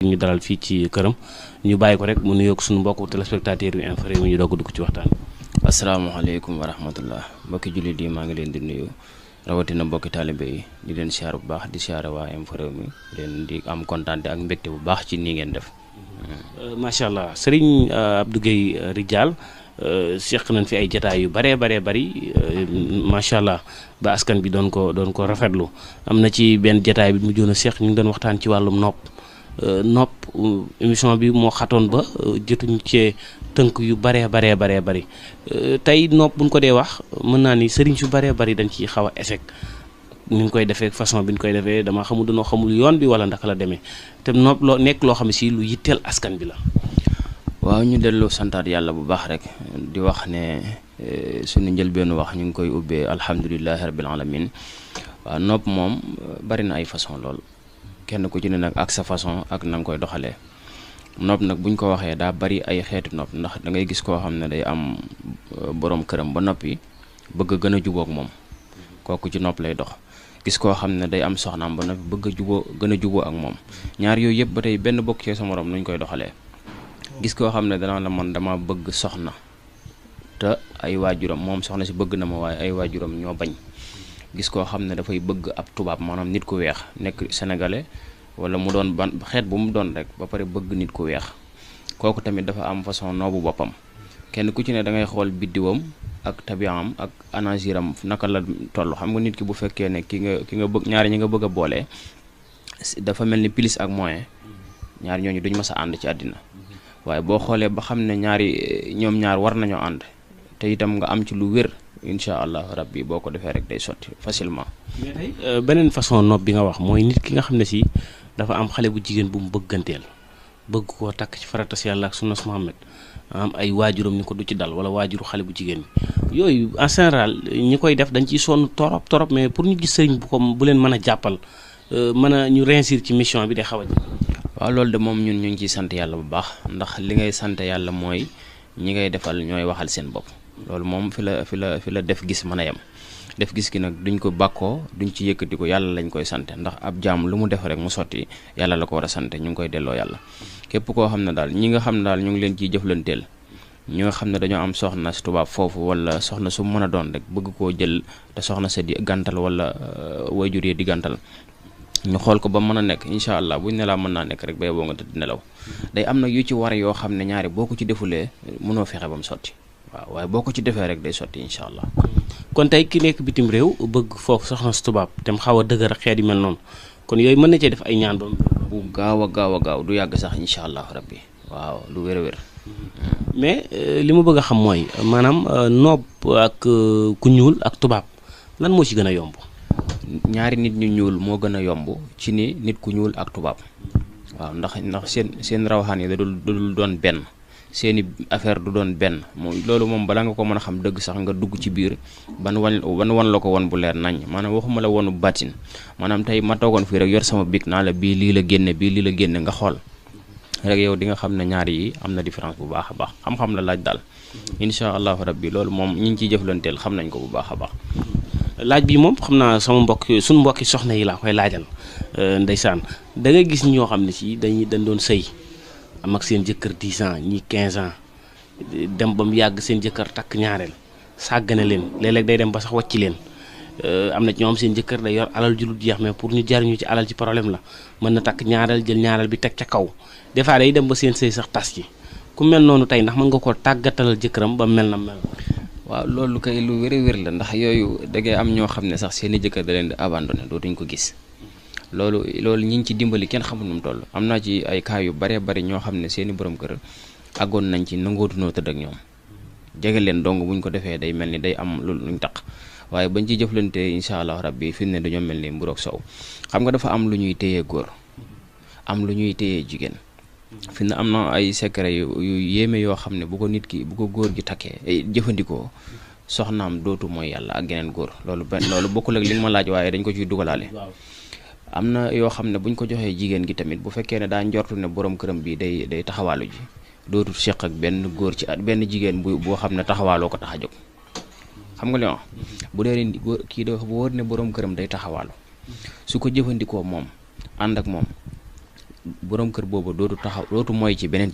ñu dalal fii ci këram ñu bàyyi ko rek mu nuyoog suñu mbokku téléspectateur yu Infos Rewmi ñu doog a dugg ci waxtaan bi. asalaamaaleykum wa rahmatullah mbokki jullit yi maa ngi leen di nuyu rawatina mbokki taalibe yi di leen siyaar bu baax di siyaare waa Infos Rewmi leen di am kontaan ak mbégte bu baax ci nii ngeen def. macha allah Serigne Abdou Guèye Ridial seq nañ fi ay jataay yu bëree bëri macha allah ba askan bi doon ko rafetlu am na ci benn jataay bi mu joon a seq ñu ngi doon waxtaan ci wàllum nopp émission bi moo xatoon ba jotuñu cee tënk yu bëree bëri tey nopp buñ ko dee wax mën naa ni sëriñ su bëree bëri dañ ciy xaw a échec ni ñu koy defee façon bi ñu koy defee dama xamul dañoo xamul yoon bi wala ndaka la demee te nopp loo nekk loo xam ne si lu yitteel askan bi la. waaw ñu dellu santaat yàlla bu baax rek di wax ne suñu njëlbeenu wax ñu ngi koy ubbee alhamdulilahi rabbil alamin waaw nopp moom bari na ay façon lool kenn ku ci ne nag ak sa façon ak na nga koy doxalee nopp nag buñ ko waxee daa bari ay xeetu nopp ndax da ngay gis koo xam ne day am borom këram ba noppi bëgg a gën a jubóog moom kooku ci nopp lay dox gis koo xam ne day am soxnaam ba noppi bëgg a gën a jubóo ak moom ñaar yooyu yëpp ba tey benn bokk ci sa morom nuñ koy doxalee gis koo xam ne danaa la man dama bëgg soxna te ay waajuram moom soxna si bëgg na ma waaye ay waajuram ñoo bañ gis koo xam ne dafay bëgg ab tubaab maanaam nit ku weex nekk sénégalais wala mu doon ban xeet bu mu doon rek ba pare bëgg nit ku weex kooku tamit dafa am façon noobu boppam kenn ku ci ne da ngay xool biddiwam ak tabiam ak anagiram naka la toll xam nga nit ki bu fekkee ne ki nga bëgg ñaari ñi nga bëgg a boole dafa mel ni plus ak moyen ñaari ñooñu duñ mës a ànd ci àddina waaye boo xoolee ba xam ne ñoom ñaar war nañoo ànd te itam nga am ci lu wér incha allah rabbi boo ko defee rek day sotti facilement. mais tey beneen façon nopp bi nga wax mooy nit ki nga xam ne si dafa am xale bu jigéen bu mu bëgganteel bëgg koo takk ci faratas yàlla ak sunnas Muhammad am ay waajuram ni ko du ci dal wala waajuru xale bu jigéen bi yooyu en général ñi koy def dañ ciy sonn torop mais pour ñu gis sëriñ bu leen mën a jàppal mën a ñu réussir ci mission bi day xaw a ji. waaw loolu de moom ñun ñu ngi ciy sant yàlla bu baax ndax li ngay sant yàlla mooy ñi ngay defal ñooy waxal seen bopp loolu moom fi la def gis mën a yem def gis gi nag duñ ko bàkkoo duñ ci yëkkati ko yàlla lañ koy sante ndax ab jaam lu mu def rek mu sotti yàlla la ko war a sante ñu ngi koy delloo yàlla képp koo xam ne daal ñi nga xam ne daal ñu ngi leen ciy jëflanteel ñi nga xam ne dañoo am soxna si tubaab foofu wala soxna su mën a doon rek bëgg koo jël te soxna sa di gàntal wala wayjur yi di gàntal ñu xool ko ba mën a nekk incha allah buñ ne laa mën naa nekk rek bay boo nga tëdd nelaw day am nag yu ci war yoo xam ne ñaari boo ko ci defulee mënoo fexe ba mu sotti waaw waaye boo ko ci defee rek day sotti incha allah. kon tey ki nekk bitim réew bëgg foofu soxna si tubaab te mu xaw a dëgër xeet yu mel noonu kon yooyu mën na cee def ay ñaan doom bu gaaw a gaaw du yàgg sax incha allah rabbi waaw lu wér. mais li ma bëgg a xam mooy maanaam noob ak ku ñuul ak tubaab lan moo ci gën a yomb. ñaari nit ñu ñuul moo gën a yomb ci ni nit ku ñuul ak tubaab waaw ndax seen rawxaan yi da dul doon benn seeni affaire du doon benn loolu moom bala nga ko mën a xam dëgg sax nga dugg ci biir ban wan la ko won bu leer nañ maanaam waxuma la wonu bàttin maanaam tey ma toogoon fii rek yor sama big naa la bii lii la génne nga xool rek yow di nga xam ne ñaar yi am na différence bu baax a baax xam-xam la laaj daal incha allahu rabbi loolu moom ñi ngi ciy jëflanteel xam nañ ko bu baax a baax. laaj bi moom xam naa suñu mbokki soxna yi laa koy laajal ndeysaan da ngay gis ñoo xam ne si dañ doon sëy am ak seen jëkkër 10 ans ñi 15 ans dem ba mu yàgg seen jëkkër takk ñaareel sàggane leen léeg-léeg day dem ba sax wàcc leen am na ci ñoom seen jëkkër day yor alal ju dul jeex mais pour ñu jariñu ci alal ci problème la mën na takk ñaareel jël ñaareel bi teg ca kaw des fois day dem ba seen sëy sax tas ci ku mel noonu tey ndax mën nga ko tàggatalal jëkkëram ba mel na mel. waaw loolu kay lu wér la ndax yooyu da ngay am ñoo xam ne sax seeni jëkkër da leen di abandonné dootuñ ko gis loolu ñi ngi ci dimbali kenn xamul nu mu toll am naa ci ay cas yu bari ñoo xam ne seeni borom kër àggoon nañ ci nangootunoo tëdd ak ñoom jege leen dong buñ ko defee day mel ni day am luñ taq waaye bañ ci jëflante incha allah rabbi fi ne dañoo mel ni mburoog sow xam nga dafa am lu ñuy téyee góor am lu ñuy téyee jigéen fi ne am na ay secret yu yéeme yoo xam ne bu ko góor gi takkee jëfandikoo soxnaam dootu mooy yàlla ak geneen góor loolu bokkul ak li nga ma laaj waaye dañ ko ciy dugalaale am na yoo xam ne buñ ko joxee jigéen gi tamit bu fekkee ne daa njortu ne borom këram bi day taxawaalu ji dootul seq ak benn góor ci benn jigéen boo xam ne taxawaaloo ko tax a jóg xam nga li ma bu dee ni kii dafa wóor ne borom këram day taxawaalu su ko jëfandikoo moom ànd ak moom borom kër boobu dootu mooy ci beneen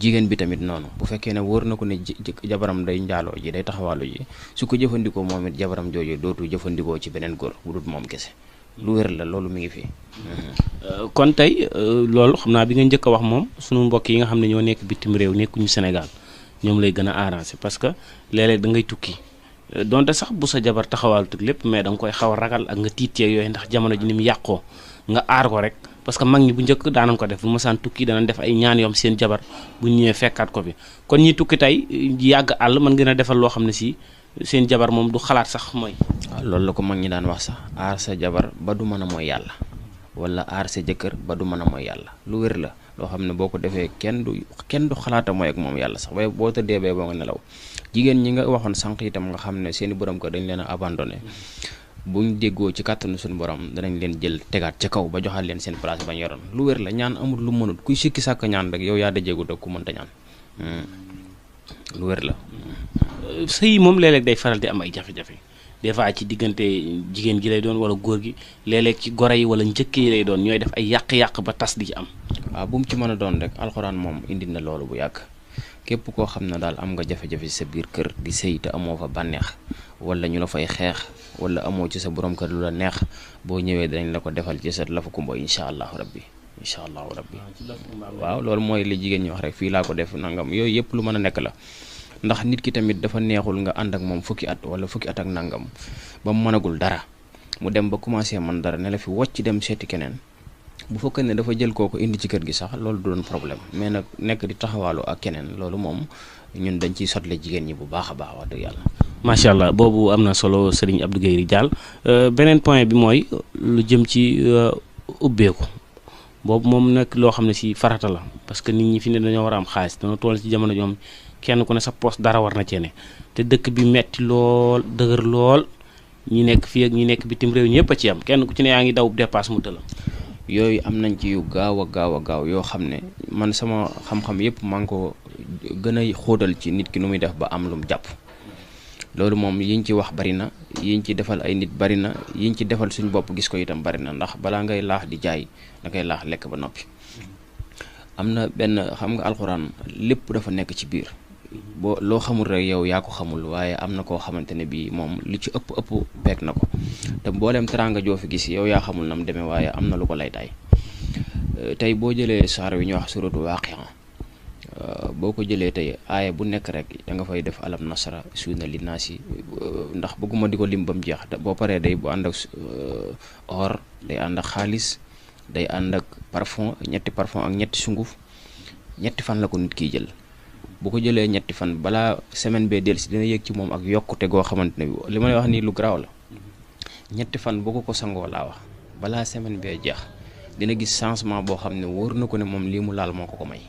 jigéen bi tamit noonu bu fekkee ne wóor na ko ne jabaram day njaaloo ji day taxawaalu ji su ko jëfandikoo moom it jabaram jooju dootu jëfandikoo ci beneen góor bu dul moom kese lu wér la loolu mi ngi fi. kon tey loolu xam naa bi nga njëkk a wax moom sunu mbokk yi nga xam ne ñoo nekk bitim réew nekkuñu Sénégal ñoom lay gën a arrangé parce que léeg-léeg da ngay tukki donte sax bu sa jabar taxawaalu tug lépp mais da nga koy xaw a ragal ak nga tiitee yooyu ndax jamono ji ni mu yàqoo nga aar ko rek. parce que mag ñi bu njëkk daanañ ko def bu masaan tukki danañ def ay ñaan yoom seen jabar bu ñëwee fekkaat ko fi kon ñi tukki tey yàgg àll mën ngeen a defal loo xam ne si seen jabar moom du xalaat sax mooy. waaw loolu la ko mag ñi daan wax sax aar sa jabar ba du mën a mooy yàlla wala aar sa jëkkër ba du mën a mooy yàlla lu wér la loo xam ne boo ko defee kenn du xalaata mooy ak moom yàlla sax waaye boo tëddee bee boo nga nelaw jigéen ñi nga waxoon sànq itam nga xam ne seeni borom ko dañ leen a abandonné buñ déggoo ci kàttanu suñu borom danañ leen jël tegaat ca kaw ba joxaat leen seen place bañ yoroon lu wér la ñaan amul lu mënut kuy sikki sàkk ñaan rek yow yaa dajeegut ak ku mënta ñaan lu wér la. sëy moom léeg-léeg day faral di am ay jafe-jafe des fois ci diggante jigéen gi lay doon wala góor gi léeg-léeg ci goro yi wala njëkk yi lay doon ñooy def ay yàq-yàq ba tas di ci am. waaw bu mu ci mën a doon rek alxuraan moom indi na loolu bu yàgg képp koo xam ne daal am nga jafe-jafe ci sa biir kër di sëy te amoo fa bànneex wala ñu la fay xeex wala amoo ci sa borom kër lu la neex boo ñëwee danañ la ko defal ci sa lafu kumbo incha allahu rabbi waaw loolu mooy li jigéen ñi wax rek fii laa ko def nangam yooyu yëpp lu mën a nekk la ndax nit ki tamit dafa neexul nga ànd ak moom fukki at wala fukki at ak nangam ba mu mënagul dara mu dem ba commencé man dara ne la fi wocc dem seeti keneen bu fekkee ne dafa jël kooku indi ci kër gi sax loolu du doon problème mais nag nekk di taxawaalu ak keneen loolu moom ñun dañ ciy sotle jigéen ñi bu baax a baax wax dëgg yàlla. macha allah boobu am na solo Serigne Abdou Guèye Ridial beneen point bi mooy lu jëm ci ubbeeku boobu moom nekk loo xam ne si farata la parce que nit ñi fi ne dañoo war a am xaalis dañoo toll ci jamono ñoom kenn ku ne sa poste dara war na cee ne te dëkk bi metti lool dëgër lool ñi nekk fii ak ñi nekk bitim réew ñëpp a ci am kenn ku ci ne yaa ngi daw dépasse mu tëla yooyu am nañ ci yu gaaw a gaaw yoo xam ne man sama xam-xam yëpp maa ngi ko gën a xóotal ci nit ki nu muy def ba am lu mu jàpp loolu moom yiñ ci wax bari na yiñ ci defal ay nit bari na yiñ ci defal suñu bopp gis ko itam bari na ndax balaa ngay laax di jaay da ngay laax lekk ba noppi am na benn xam nga alxuraan lépp dafa nekk ci biir boo loo xamul rek yow yaa ko xamul waaye am na koo xamante ne bii moom li ci ëpp peeg na ko te mbooleem teraanga joo fi gis yow yaa xamul na mu demee waaye am na lu ko lay tay tey boo jëlee saar wi ñuy wax suratu Waaqi'a boo ko jëlee tey aaya bu nekk rek da nga fay def alam nasara suuna li naasi ndax bëgguma di ko lim ba mu jeex boo paree day bu ànd ak or day ànd ak xaalis day ànd ak parfum ñetti parfum ak ñetti sunguf ñetti fan la ko nit kiy jël bu ko jëlee ñetti fan balaa semaine bee dellusi dina yëg ci moom ak yokkute goo xamante ne li ma lay wax nii lu garaaw la ñetti fan bu ko sangoo laa wax balaa semaine bee jeex dina gis changement boo xam ne wóor na ko ne moom lii mu laal moo ko may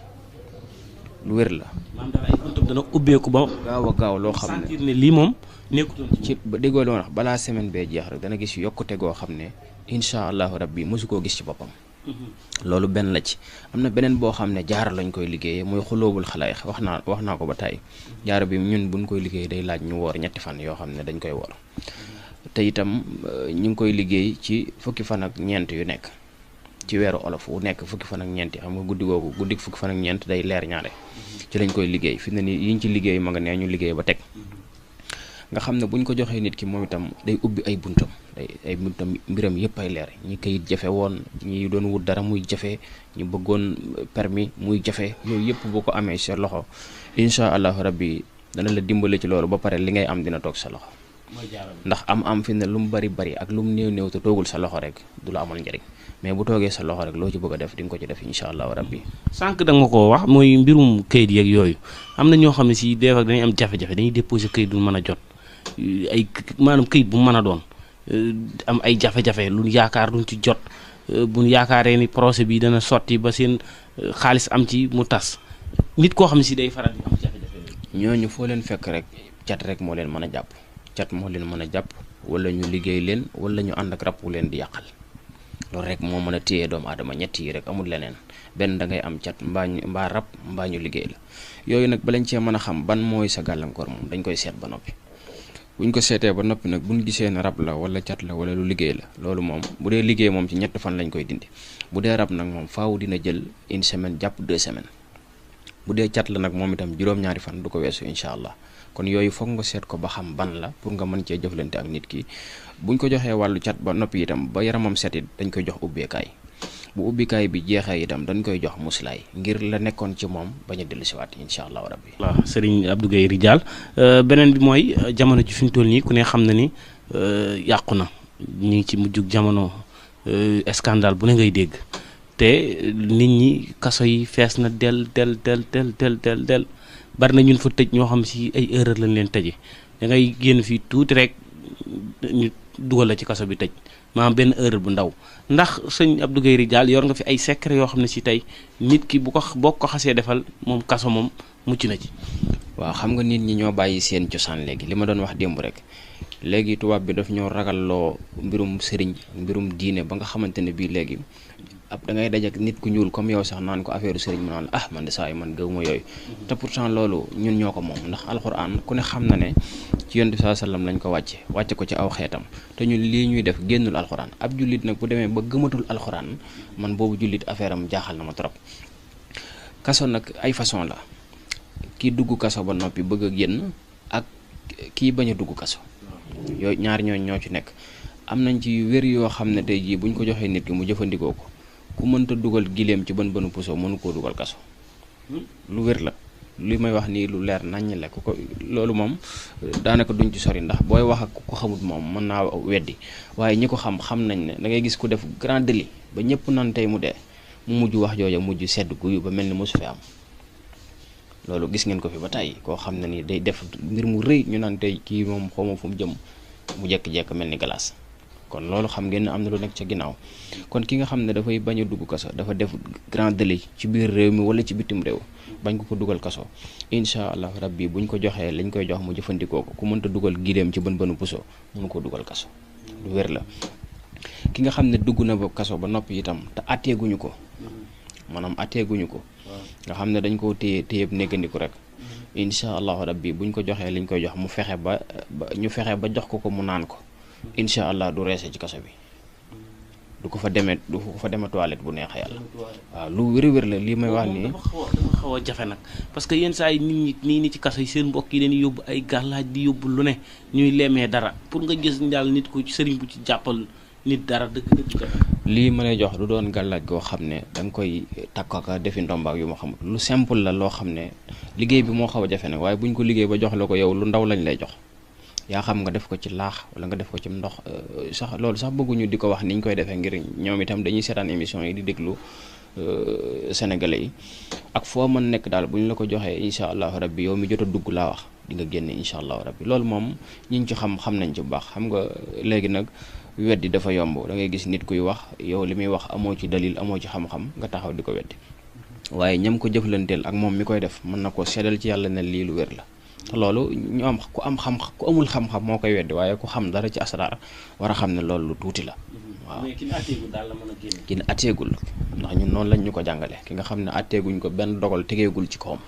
lu wér la. maanaam daal ay buntam dana ubbeeku ba. gaaw loo xam sentir ne lii moom nekkutoon ci ba déggoo li ma wax balaa semaine bee jeex rek dana gis yokkute goo xam ne incha allahu rabbi mosu koo gis ci boppam. loolu benn la ci am na beneen boo xam ne jaara lañ koy liggéeyee mooy xuloobul xalaayix wax naa ko ba tey jaara bi ñun buñ koy liggéey day laaj ñu woor ñetti fan yoo xam ne dañ koy woor te itam ñu ngi koy liggéey ci fukki fan ak ñeent yu nekk ci weeru olof wu nekk fukki fan ak ñeent yi xam nga guddi googu guddi fukki fan ak ñeent day leer ñaare ci lañ koy liggéey fi ne nii yiñ ci liggéey ma nga nee ñu liggéey ba teg nga xam ne buñ ko joxee nit ki moom itam day ubbi ay buntam ay buntam mbiram yëpp ay leer ñi kayit jafe woon ñi doon wut dara muy jafe ñu bëggoon permis muy jafe yooyu yëpp boo ko amee sa loxo incha allahu rabbi dana la dimbale ci loolu ba pare li ngay am dina toog sa loxo ndax am fi ne lu mu bari ak lu mu néew te toogul sa loxo rek du la amal njëriñ mais bu toogee sa loxo rek loo ci bëgg a def di nga ko ci def incha allahu rabbi sànq da nga ko wax mooy mbirum kayit yeeg yooyu am na ñoo xam ne si des fois dañuy am jafe-jafe dañuy déposer kayit du mën a jot ay maanaam kayit bu mën a doon am ay jafe-jafe lu yaakaar duñ ci jot buñ yaakaaree ni procès bi dana sotti ba seen xaalis am ci mu tas nit koo xam ne si day faral di am jafe-jafe ñooñu foo leen fekk rek cat rek moo leen mën a jàpp cat moo leen mën a jàpp wala ñu liggéey leen wala ñu ànd ak rab wu leen di yàqal loolu rek moo mën a téye doomu aadama ñett yi rek amul leneen benn da ngay am cat mbaa rab mbaa ñu liggéey la yooyu nag balañ cee mën a xam ban mooy sa gàllankoor moom dañ koy seet ba noppi buñ ko seetee ba noppi nag buñ gisee ne rab la wala cat la wala lu liggéey la loolu moom bu dee liggéey moom ci 3 fan lañ koy dindi bu dee rab nag moom faaw dina jël 1 semaine jàpp 2 semaines bu dee cat la nag moom itam juróom-ñaari fan du ko weesu incha allah kon yooyu foog nga seet ko ba xam ban la pour nga mën cee jëflante ak nit ki buñ ko joxee wàllu cat ba noppi itam ba yaramam set it dañ koy jox ubbeekaay bu ubbikaay bi jeexee itam dañ koy jox muslaay ngir la nekkoon ci moom bañ a dellusiwaat incha allahu rabbi. waaw Serigne Abdou Guèye Ridial beneen bi mooy jamono ji fi ñu toll nii ku ne xam na ni yàqu na ñu ngi ci mujjug jamono scandale bu ne ngay dégg te nit ñi kaso yi fees na del bari na ñun fa tëj ñoo xam si ay erreur lañ leen tëje da ngay génn fii tuuti rek ñu dugal la ci kaso bi tëj maanaam benn erreur bu ndaw ndax sëñ Abdou Guèye Ridial yor nga fi ay secret yoo xam ne si tey nit ki boo ko xasee defal moom kaso moom mucc na ci. waaw xam nga nit ñi ñoo bàyyi seen cosaan léegi li ma doon wax démb rek léegi tubaab bi daf ñoo ragalloo mbirum sëriñ mbirum diine ba nga xamante ne bii léegi ab da ngay daj ak nit ku ñuul comme yow sax naan ko affaire sëriñ mu naan la man de saa yi man gëwuma yooyu te pourtant loolu ñun ñoo ko moom ndax alxuraan ku ne xam na ne ci yonent bi sallam lañ ko wàcce ko ci aw xeetam te ñun lii ñuy def génnul alxuraan ab jullit nag bu demee ba gëmatul alxuraan man boobu jullit affaire am jaaxal na ma trop. kaso nag ay façon la kii dugg kaso ba noppi bëgg a génn ak kii bañ a dugg kaso yooyu ñaar ñoo ci nekk am nañ ci wér yoo xam ne tey jii buñ ko joxee nit ki mu jëfandikoo ko ku mënta dugal gileem ci bën puso mënu koo dugal kaso lu wér la li may wax nii lu leer naññ la ku ko loolu moom daanaka duñ ci sori ndax booy wax ak ku xamut moom mën naa weddi waaye ñi ko xam nañ ne da ngay gis ku def grand délit ba ñëpp nan tey mu dee mu mujj wax jooja mujj sedd guyu ba mel ni mosu fi am loolu gis ngeen ko fi ba tey koo xam ne ni day def mbir mu rëy ñu naan tey kii moom xawma fu mu jëm mu jekk-jekk mel ni glace kon loolu xam ngeen ne am na lu nekk ca ginnaaw kon ki nga xam ne dafay bañ a dugg kaso dafa def grand délit ci biir réew mi wala ci bitim réew bañ ko dugal kaso incha allah rabbi buñ ko joxee lañ koy jox mu jëfandikoo ko ku mënta dugal gileem ci bën puso mënu ko dugal kaso lu wér la ki nga xam ne dugg na ba kaso ba noppi itam te atteeguñu ko maanaam atteeguñu ko nga xam ne dañ koo téyeb néggandiku rek incha allahu rabbi buñ ko joxee liñ koy jox mu fexe ba ñu fexe ba jox ko mu naan ko incha allah du reese ci kaso bi du ko fa demee toilette bu neexee yàlla waaw lu wér la lii may wax nii dafa xaw a jafe nag parce que yenn saa yi nit ñi nii ci kaso yi seen mbokk yi dañuy yóbbu ay gàllaaj di yóbbu lu ne ñuy leemee dara pour nga gis daal nit ko sëriñ bu ci jàppal nit dara dëgg jafe lii ma lay jox du doon gàllaaj goo xam ne da nga koy takk ak defi ndombaak yu ma xamul lu simple la loo xam ne liggéey bi moo xaw a jafe nag waaye buñ ko liggéey ba jox la ko yow lu ndaw lañ lay jox yaa xam nga def ko ci laax wala nga def ko ci ndox sax loolu sax bëgguñu di ko wax niñ koy defee ngir ñoom itam dañuy seetaan émission yi di déglu sénégalais yi ak foo mën nekk daal bu ñu la ko joxee incha allahu rabbi yow mi jot a dugg laa wax di nga génne incha allahu rabbi loolu moom ñi ci xam nañ ci bu baax xam nga léegi nag weddi dafa yomb da ngay gis nit kuy wax yow li muy wax amoo ci dalil amoo ci xam-xam nga taxaw di ko weddi waaye ñam ko jëflanteel ak moom mi koy def mën na ko seddal ci yàlla ne lii lu wér la te loolu ñu am ku amul xam-xam moo koy weddi waaye ku xam dara ci asraar war a xam ne loolu lu tuuti la waaw mais ki ne atteegul daal la mën a génn. ki ne atteegul ndax ñun noonu lañ ñu ko jàngale ki nga xam ne atteeguñ ko benn dogal tegeegul ci kawam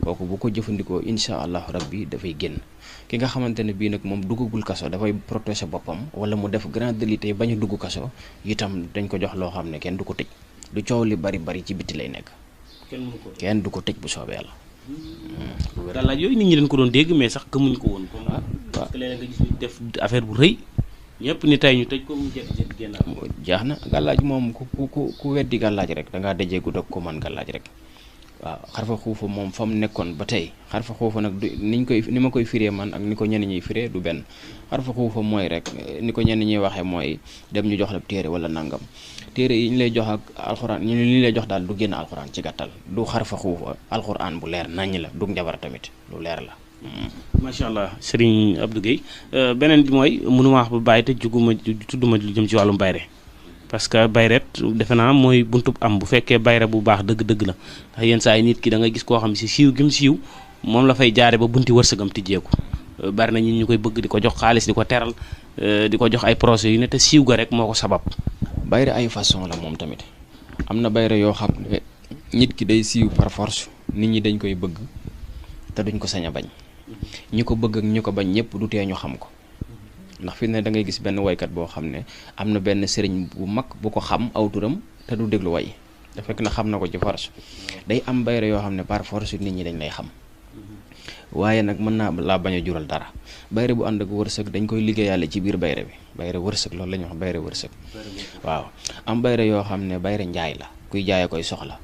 kooku bu ko jëfandikoo incha allahu rabbi dafay génn ki nga xamante ne bii nag moom duggagul kaso dafay protéger boppam wala mu def grand délit tey bañ a dugg kaso itam dañ ko jox loo xam ne kenn du ko tëj lu coow li bari ci bitti lay nekk kenn du ko tëj bu soobee yàlla. gàllaaj yooyu nit ñi dañ ko doon dégg mais sax gëmuñ ko woon comme parce que léeg-léeg nga gis ñu def affaire bu rëy ñëpp ni tey ñu tëj ko mu jékki-jékki génn jaax na gàllaaj moom ku weddi gàllaaj rek da ngaa dajeegu dog ko man gàllaaj rek waaw xarfa xuufa moom fa mu nekkoon ba tey xarfa xuufa nag ni ma koy firee man ak ni ko ñenn ñiy firee du benn xarfa xuufa mooy rek ni ko ñenn ñiy waxee mooy dem ñu jox la téere wala nangam téere yi ñu lay jox ak alxuraan ñu li lay jox daal du génn alxuraan ci gàttal du xarfa xuufa alxuraan bu leer naññ la du njabar tamit lu leer la. macha allah Serigne Abdou Guèye beneen bi mooy mënuma wax ba bàyyi te tudduma lu jëm ci wàllum bayre parce que bayret defe naa mooy buntub am bu fekkee bayre bu baax dëgg-dëgg la ndax yenn saa yi nit ki da nga gis koo xam si siiw gi mu siiw moom la fay jaare ba bunti wërsëgam tijjeeku bari na ñi ñu koy bëgg di ko jox xaalis di ko teral di ko jox ay projet yu ne te siiw ga rek moo ko sabab. bayre ay façon la moom tamit am na bayre yoo xam ne nit ki day siiw par force nit ñi dañ koy bëgg te duñ ko sañ a bañ ñi ko bëgg ak ñi ko bañ ñëpp du tee ñu xam ko ndax fi ne da ngay gis benn waykat boo xam ne am na benn sëriñ bu mag bu ko xam aw turam te du déglu way da fekk na xam na ko ci force day am bayre yoo xam ne par force nit ñi dañ lay xam waaye nag mën naa laa bañ a jural dara bayre bu ànd ak wërsëg dañ koy liggéeyaale ci biir bayre bi bayre wërsëg loolu la ñuy wax bayre wërsëg waaw am bayre yoo xam ne bayre njaay la kuy jaay koy soxla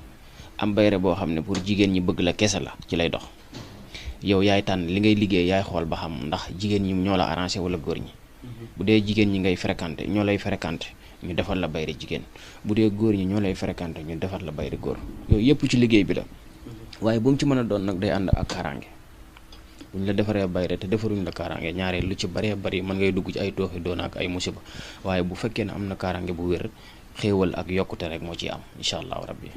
am bayre boo xam ne pour jigéen ñi bëgg la kese la ci lay dox yow yaay tànn li ngay liggéey yaay xool ba xam ndax jigéen ñi ñoo la arrangé wala góor ñi bu dee jigéen ñi ngay fréquenté ñoo lay fréquenté ñu defal la bayre jigéen bu dee góor ñi ñoo lay fréquenté ñu defal la bayre góor yooyu yëpp ci liggéey bi la waaye bu mu ci mën a doon nag day ànd ak kaaraange bu ñu la defaree bayre te defaruñ la kaaraange ñaaree lu ci bëree bëri mën ngay dugg ci ay tooxi doon ak ay musiba waaye bu fekkee ne am na kaaraange bu wér xéewal ak yokkute rek moo ciy am incha allahu rabbi.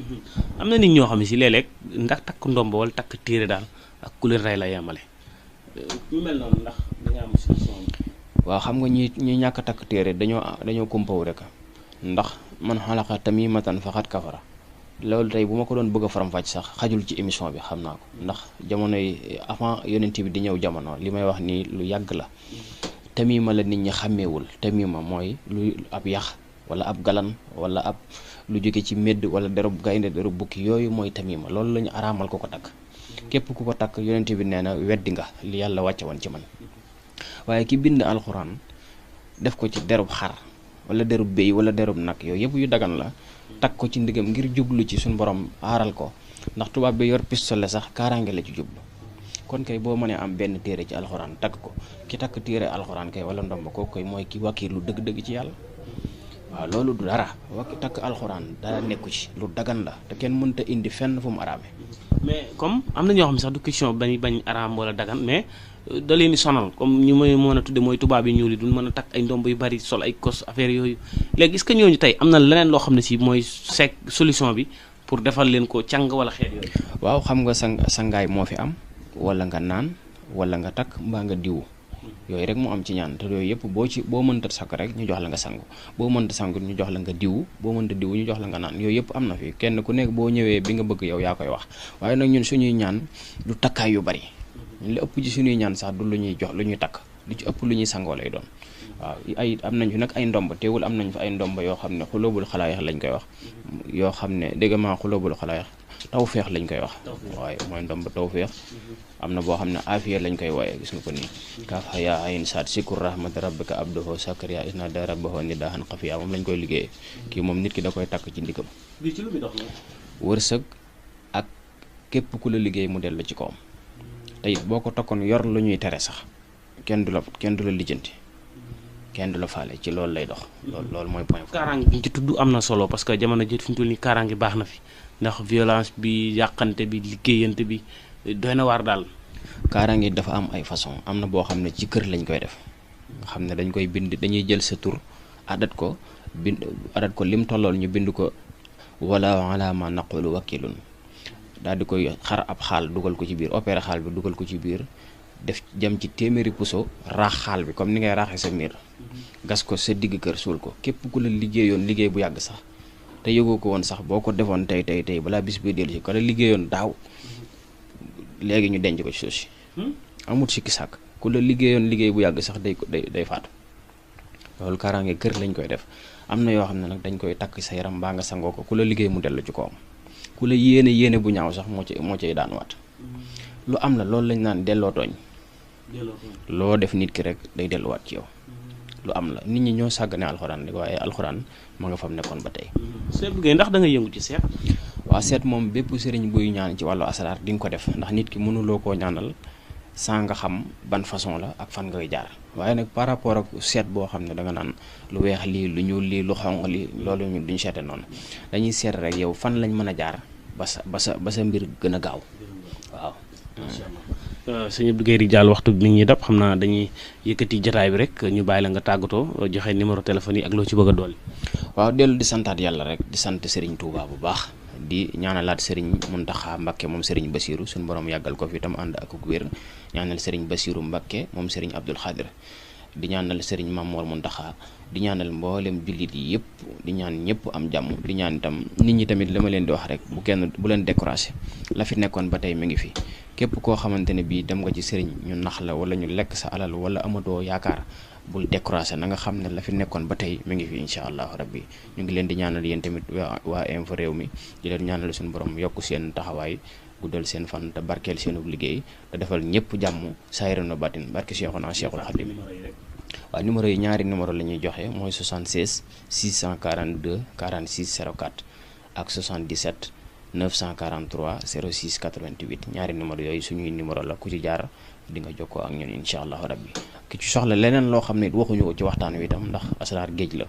am na nit ñoo xam ne si léeg-léeg ndax takk ndomb wala takk téere daal ak ku leen rey la yemale ñu mel noonu ndax da nga am solution. waaw xam nga ñi ñàkk takk téere dañoo kumpawu rek ndax man xalaqa tamimatan faqad kafara loolu tey bu ma ko doon bëgg a faram-fàcc sax xajul ci émission bi xam naa ko ndax jamono yi avant yonent bi di ñëw jamono li may wax nii lu yàgg la tamima la nit ñi xàmmeewul tamima mooy lu ab yax wala ab galan wala ab lu jóge ci médd wala derub gaynde derub bukki yooyu mooy tamima loolu la ñu araamal ko takk képp ku ko takk yonent bi nee na weddi nga li yàlla wàcce woon ci man waaye ki bind alxuraan def ko ci derub xar wala derub béy wala derub nag yooyu yëpp yu dagan la takk ko ci ndigam ngir jublu ci suñu borom aaral ko ndax tubaab bi yor pistolet sax kaaraange la ci jublu kon kay boo mënee am benn téere ci alxuraan takk ko ki takk téere alxuraan kay wala ndomb kooku koy mooy ki wakkiilu dëgg-dëgg ci yàlla waaw loolu du dara takk alxuraan dara nekku ci lu dagan la te kenn mënta indi fenn fu mu araame mais comme am na ñoo xam ne sax du question bañ araam wala dagan mais da leen di sonal comme ñu may mën a tudde mooy tubaab yi ñuul yi duñ mën a takk ay ndomb yu bari sol ay kos affaire yooyu léegi est-ce que ñooñu tey am na leneen loo xam ne si mooy solution bi pour defal leen ko càng wala xeet yooyu. waaw xam nga sangaay moo fi am wala nga naan wala nga takk mbaa nga diwu yooyu rek mu am ci ñaan te yooyu yëpp boo mënta sakk rek ñu jox la nga sangu boo mënta sangu ñu jox la nga diwu boo mënta diwu ñu jox la nga naan yooyu yëpp am na fi kenn ku nekk boo ñëwee bi nga bëgg yow yaa koy wax waaye nag ñun suñuy ñaan du takkaay yu bari ñun li ëpp ci suñuy ñaan sax du lu ñuy jox lu ñuy takk lu ci ëpp lu ñuy sangoo lay doon waaw am nañ fi nag ay ndomb teewul am nañ fi ay ndomb yoo xam ne xulóobul xalaayax lañ koy wax yoo xam ne dégg maa xulóobul xalaayax tawfeex lañ koy wax waaye mooy ndomb tawfeex am na boo xam ne afiya lañ koy wooye gis nga ko nii kaaf yaa ayn saat sikur rahmat rabbika abdoho sakariya isna da rabbaho ni daaxan xafiya moom lañ koy liggéeyee kii moom nit ki da koy takk ci ndigam wërsëg ak képp ku la liggéey mu dellu ci kawam te it boo ko takkoon yor lu ñuy tere sax kenn du la lijjanti kenn du la faale ci loolu lay dox loolu mooy point. kaaraange bi ci tudd am na solo parce que jamono jii fi ñu toll nii kaaraange baax na fi ndax violence bi yàqante bi liggéeyante bi doy na waar daal. kaaraange dafa am ay façon am na boo xam ne ci kër lañ koy def nga xam ne dañ koy bind dañuy jël sa tur adat ko lim tollool ñu bind ko wala ala ma naqulu wakilun daal di koy xar ab xaal dugal ko ci biir opéré xaal bi dugal ko ci biir def jëm ci téeméeri puso raax xaal bi comme ni ngay raaxee sa miir gas ko sa digg kër suul ko képp ku la liggéeyoon liggéey bu yàgg sax te yëgoo ko woon sax boo ko defoon tey balaa bis bi dellu si ko la liggéeyoon daaw léegi ñu denc ko ci suuf si amut sikki sàkk ku la liggéeyoon liggéey bu yàgg sax day faatu loolu kaaraange kër lañ koy def am na yoo xam ne nag dañ koy takk sa yaram mbaa nga sangoo ko ku la liggéey mu dellu ci kawam ku la yéene bu ñaaw sax moo cay daan waat lu am la loolu lañ naan delloo tooñ loo def nit ki rek day delluwaat ci yow lu am la nit ñi ñoo sàggane alxuraan rek waaye alxuraan ma nga fam nekkoon ba tey. seet bu ndax da nga yëngu ci seet. waaw seet moom bépp sëriñ buy ñaan ci wàllu asaraar di nga ko def ndax nit ki mënuloo koo ñaanal sans nga xam ban façon la ak fan ngay jaar waaye nag par rapport ak seet boo xam ne da nga naan lu weex lii lu ñuul lii lu xonq lii loolu ñu duñ seete noonu dañuy seet rek yow fan lañ mën a jaar ba sa mbir gën a gaaw waaw. sëñ Abdou Guèye Ridial waxtu bi mi ngi dab xam naa dañuy yëkkati jotaay bi rek ñu bàyyi la nga tàggatoo joxe numéro téléphone yi ak loo ci bëgg a dolli. waaw dellu di santaat yàlla rek di sant Serigne Touba bu baax di ñaanalaat Serigne Mountakha Mbacké moom Serigne Bassirou suñu borom yàggal ko fi itam ànd ak wér ñaanal Serigne Bassirou Mbacké moom Serigne Abdoul Khadir di ñaanal Serigne Mamour Mountakha di ñaanal mboolem jullit yi yëpp di ñaan ñëpp am jàmm di ñaan itam nit ñi tamit li ma leen di wax rek bu leen découragé la fi nekkoon ba tey mi ngi fi képp koo xamante ne bii dem nga ci Serigne ñu nax la wala ñu lekk sa alal wala amatoo yaakaar bul découragé na nga xam ne la fi nekkoon ba tey mi ngi fi incha allahu rabbi ñu ngi leen di ñaanal yéen tamit waa info réew mi di leen ñaanal suñu borom yokk seen taxawaay guddal seen fan te barkeel seenub liggéey te defal ñëpp jàmm saayira na batin barke Cheikhuna Cheikhul Khadim waaw numéro yi ñaari numéro la ñuy joxe mooy 76 642 46 04 ak 77 943 06 88 ñaari numéro yooyu suñuy numéro la ku ci jaar di nga jokkoo ak ñun incha allahu rabbi ki ci soxla leneen loo xam ne waxuñu ko ci waxtaan wi itam ndax asraar géej la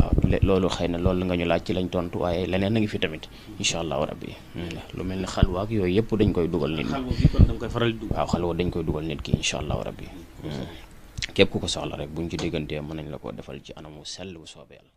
waaw loolu xëy na loolu nga ñu laaj ci lañ tontu waaye leneen a ngi fi tamit incha allahu rabbi lu mel ne xalwa ak yooyu yëpp dañ koy dugal nit ñi waaw xalwa dañ koy dugal nit ki incha allahu rabbi képp ku ko soxla rek buñ ci diggantee mën nañ la ko defal ci anamu sell bu soobee yàlla